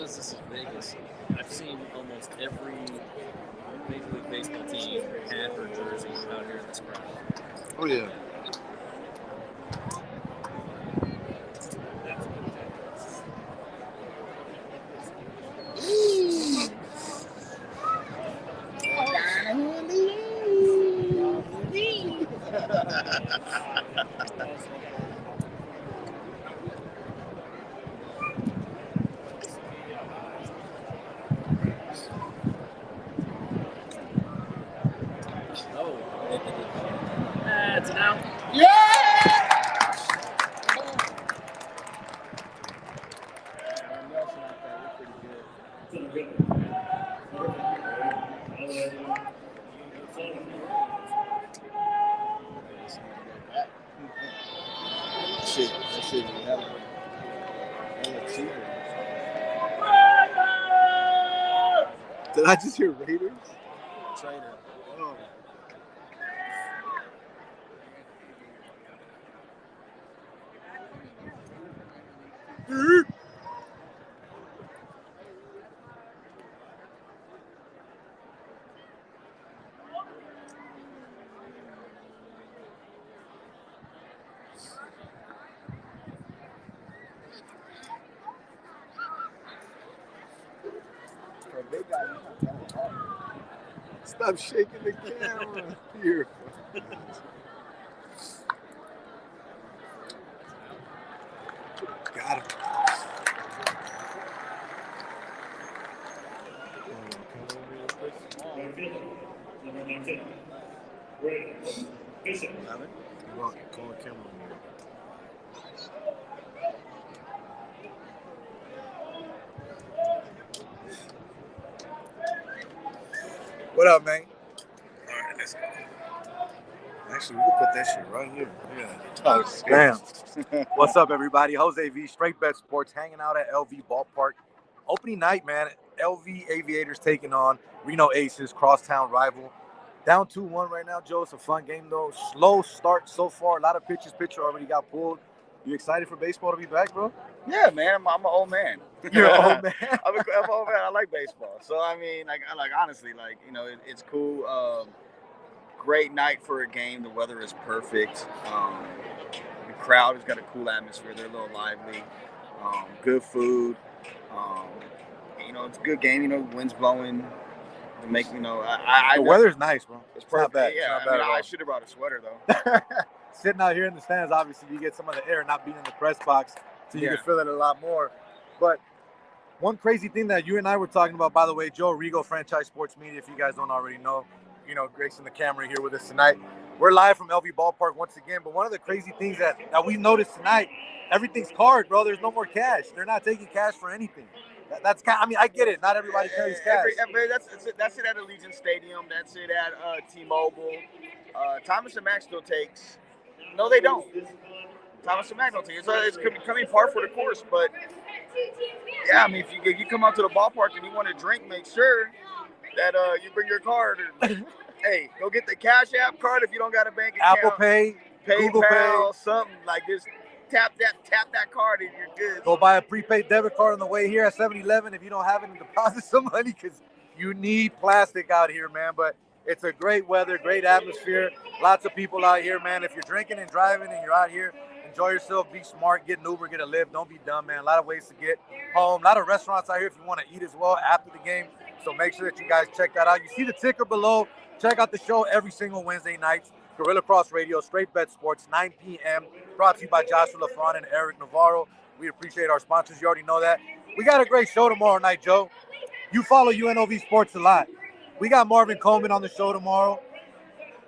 because this is Vegas, I've seen almost every Major League Baseball team hat or jersey out here in this crowd. Oh yeah. Oh, that's an out. That shit is hella cheaper. Did I just hear Raiders? Trader. Oh. Stop shaking the camera here. Got him. Call the camera. What up, man? All right, let's go. Actually, we'll put that shit right here. Yeah. Oh, Damn. What's up, everybody? Jose V, Straight Bet Sports, hanging out at LV Ballpark. Opening night, man. LV Aviators taking on Reno Aces, crosstown rival. Down 2-1 right now, Joe. It's a fun game, though. Slow start so far. A lot of pitches. Pitcher already got pulled. You excited for baseball to be back, bro? Yeah, man. I'm an old man. You're an old man. I'm an old man. I like baseball. So, I mean, honestly, it's cool. Great night for a game. The weather is perfect. The crowd has got a cool atmosphere. They're a little lively. Good food. It's a good game. Wind's blowing. The weather's nice, bro. It's Not perfect. bad. Yeah, It's not bad at all. I should have brought a sweater though. Sitting out here in the stands, obviously, you get some of the air, not being in the press box, so you Yeah. can feel it a lot more. But one crazy thing that you and I were talking about, by the way, Joe Rigo, Franchise Sports Media, if you guys don't already know, gracing the camera here with us tonight. We're live from LV Ballpark once again, but one of the crazy things that we noticed tonight, everything's card, bro. There's no more cash. They're not taking cash for anything. That's kind. I mean, I get it. Not everybody carries cash. That's it at Allegiant Stadium. That's it at T-Mobile. Thomas and Mack still takes. No, they don't. Thomas and Mack don't take it. It's becoming par for the course. But yeah, I mean, if you come out to the ballpark and you want to drink, make sure that you bring your card. Hey, go get the Cash App card if you don't got a bank account. Apple Pay, Google Pay, PayPal, something like this. Tap that card and you're good. Go buy a prepaid debit card on the way here at 7-Eleven if you don't have it, and deposit some money because you need plastic out here, man. But it's a great weather, great atmosphere. Lots of people out here, man. If you're drinking and driving and you're out here, enjoy yourself. Be smart. Get an Uber, get a Lyft. Don't be dumb, man. A lot of ways to get home. A lot of restaurants out here if you want to eat as well after the game. So make sure that you guys check that out. You see the ticker below. Check out the show every single Wednesday nights. Gorilla Cross Radio, Straight Bet Sports, 9 p.m. Brought to you by Joshua LaFon and Eric Navarro. We appreciate our sponsors. You already know that. We got a great show tomorrow night, Joe. You follow UNLV Sports a lot. We got Marvin Coleman on the show tomorrow.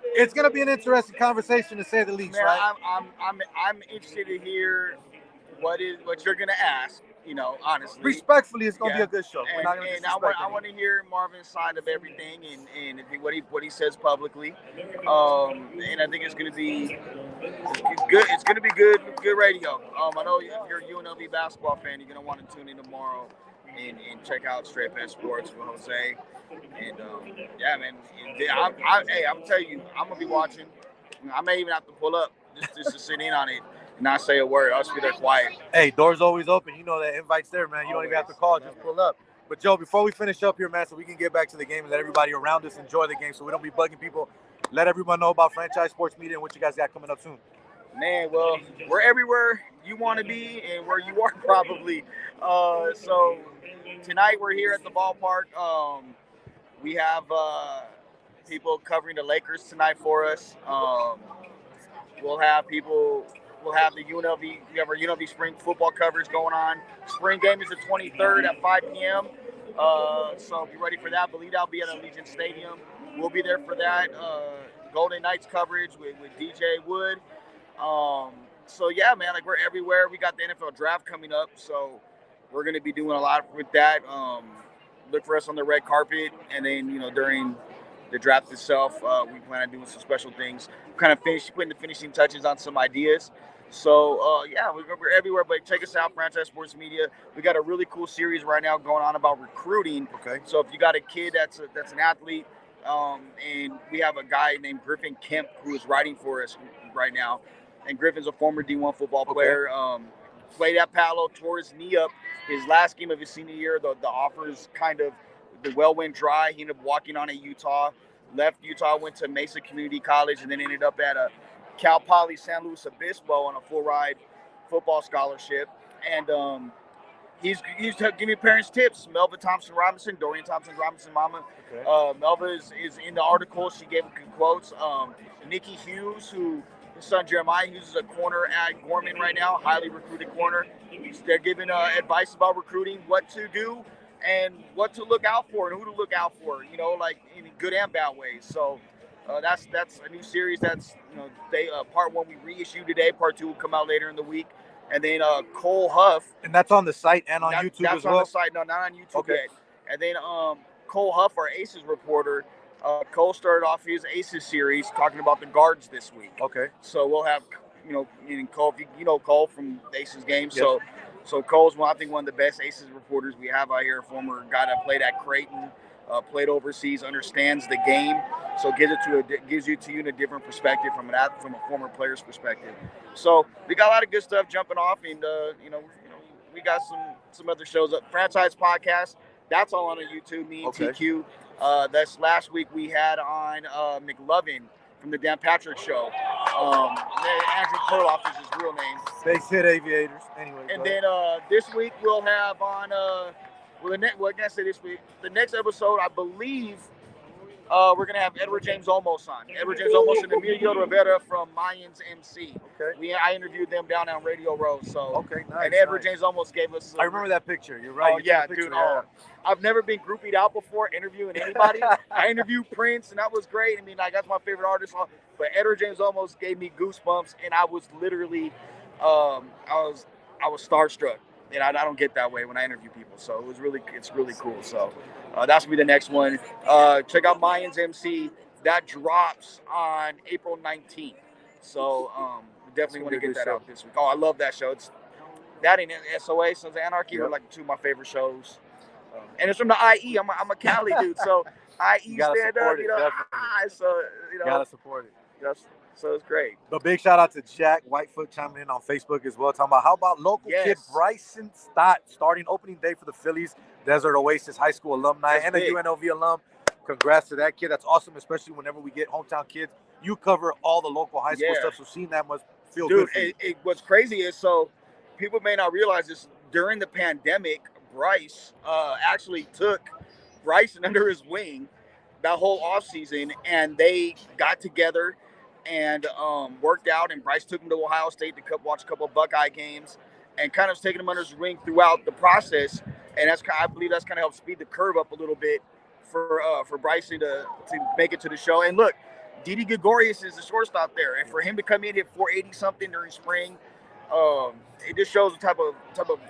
It's gonna be an interesting conversation, to say the least, Man, right? I'm interested to hear what you're gonna ask. Honestly. Respectfully, it's gonna be a good show. We're And, not gonna and disrespect I anyone. want to hear Marvin's side of everything and what he says publicly. And I think it's gonna be good. It's gonna be good radio. I know if you're a UNLV basketball fan, you're gonna want to tune in tomorrow and check out Straight Bet Sports with Jose. And yeah, man. I'm telling you, I'm gonna be watching. I may even have to pull up just to sit in on it not say a word. I'll just be there quiet. Hey, doors always open. You know that invite's there, man. You don't even have to call. Just pull up. But, Joe, before we finish up here, man, so we can get back to the game and let everybody around us enjoy the game so we don't be bugging people, let everyone know about Franchise Sports Media and what you guys got coming up soon. Man, well, we're everywhere you want to be and where you are probably. So tonight we're here at the ballpark. We have people covering the Lakers tonight for us. We'll have the UNLV. We have our UNLV spring football coverage going on. Spring game is the 23rd at 5 p.m. So be ready for that. Believe I'll be at Allegiant Stadium. We'll be there for that. Golden Knights coverage with DJ Wood. So yeah, man, like we're everywhere. We got the NFL draft coming up, so we're gonna be doing a lot with that. Look for us on the red carpet, and then during the draft itself, we plan on doing some special things. Kind of putting the finishing touches on some ideas. So yeah, we're everywhere. But check us out, Franchise Sports Media. We got a really cool series right now going on about recruiting. Okay. So if you got a kid that's an athlete, and we have a guy named Griffin Kemp who is writing for us right now. And Griffin's a former D1 football player. Played at Palo, tore his knee up his last game of his senior year. The offers the well went dry. He ended up walking on at Utah. Left Utah, went to Mesa Community College, and then ended up at Cal Poly San Luis Obispo on a full ride football scholarship. And he's giving parents tips. Melva Thompson Robinson, Dorian Thompson Robinson mama. Okay. Melva is in the article. She gave good quotes. Nikki Hughes, who his son Jeremiah Hughes is a corner at Gorman right now, highly recruited corner. They're giving advice about recruiting, what to do, and what to look out for, and who to look out for. Like in good and bad ways. So that's a new series. That's part 1 we reissued today. Part 2 will come out later in the week. And then Cole Huff. And that's on the site and on YouTube as well? That's on the site. No, not on YouTube yet. And then Cole Huff, our Aces reporter, Cole started off his Aces series talking about the guards this week. Okay. So we'll have, Cole, Cole from the Aces games. Yes. So Cole's I think one of the best Aces reporters we have out here. A former guy that played at Creighton, played overseas, understands the game. So gives you in a different perspective from a former player's perspective. So we got a lot of good stuff jumping off, and we got some other shows up. Franchise podcast, that's all on YouTube. Me and TQ. That's last week we had on McLovin from the Dan Patrick Show. Andrew Perloff is his real name. Base hit Aviators. Anyway. And then this week we'll have on this week. The next episode, I believe, we're gonna have Edward James Olmos on. Edward James Olmos and Emilio Rivera from Mayans MC. Okay. I interviewed them down on Radio Row. So nice. And Edward James Olmos gave us. I remember that picture. You're right. Oh yeah, dude. I've never been groupied out before interviewing anybody. I interviewed Prince, and that was great. I mean, that's my favorite artist. But Edward James almost gave me goosebumps, and I was literally, I was starstruck. And I don't get that way when I interview people. So it's really cool. So that's gonna be the next one. Check out Mayans MC. That drops on April 19th. So definitely want to get that out this week. Oh, I love that show. It's that and SOA, Sons of Anarchy, are like 2 of my favorite shows. And it's from the IE. I'm a Cali dude, so IE stand up. So gotta support it. Yes. So it's great. But big shout out to Jack Whitefoot chiming in on Facebook as well, talking about how about local kid Bryson Stott starting opening day for the Phillies, Desert Oasis High School alumni and a UNLV alum. Congrats to that kid. That's awesome, especially whenever we get hometown kids. You cover all the local high school stuff, so seeing that must feel good. Dude, what's crazy is, so people may not realize this, during the pandemic, Bryce actually took Bryson under his wing that whole offseason, and they got together and worked out, and Bryce took him to Ohio State to watch a couple of Buckeye games and kind of taking him under his wing throughout the process. And I believe that's kind of helped speed the curve up a little bit for Bryson to make it to the show. And look, Didi Gregorius is the shortstop there, and for him to come in hit 480 something during spring, it just shows the type of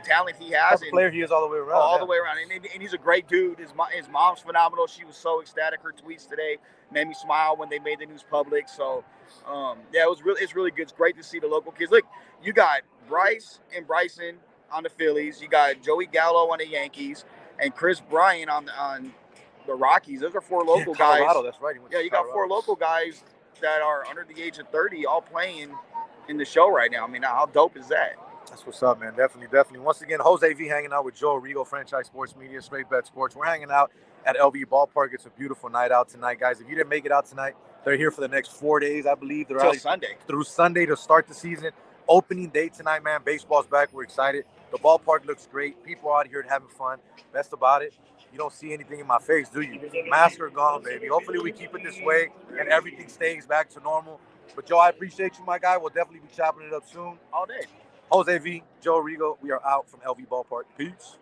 talent he has. Type of player he is all the way around. All the way around, and he's a great dude. His mom's phenomenal. She was so ecstatic. Her tweets today made me smile when they made the news public. So, it's really good. It's great to see the local kids. Look, you got Bryce and Bryson on the Phillies. You got Joey Gallo on the Yankees, and Chris Bryant on the Rockies. Those are 4 local guys. Colorado, that's right. Yeah, you got 4 local guys that are under the age of 30, all playing in the show right now. I mean, how dope is that? That's what's up, man. Definitely. Once again, Jose V hanging out with Joe Rigo, Franchise Sports Media, Straight Bet Sports. We're hanging out at LV Ballpark. It's a beautiful night out tonight, guys. If you didn't make it out tonight, they're here for the next 4 days, I believe. They're Till out Sunday. through Sunday to start the season. Opening day tonight, man. Baseball's back. We're excited. The ballpark looks great. People are out here having fun. Best about it, you don't see anything in my face, do you? Masks are gone, baby. Hopefully we keep it this way and everything stays back to normal. But, Joe, I appreciate you, my guy. We'll definitely be chopping it up soon. All day. Jose V, Joe Rigo, we are out from LV Ballpark. Peace.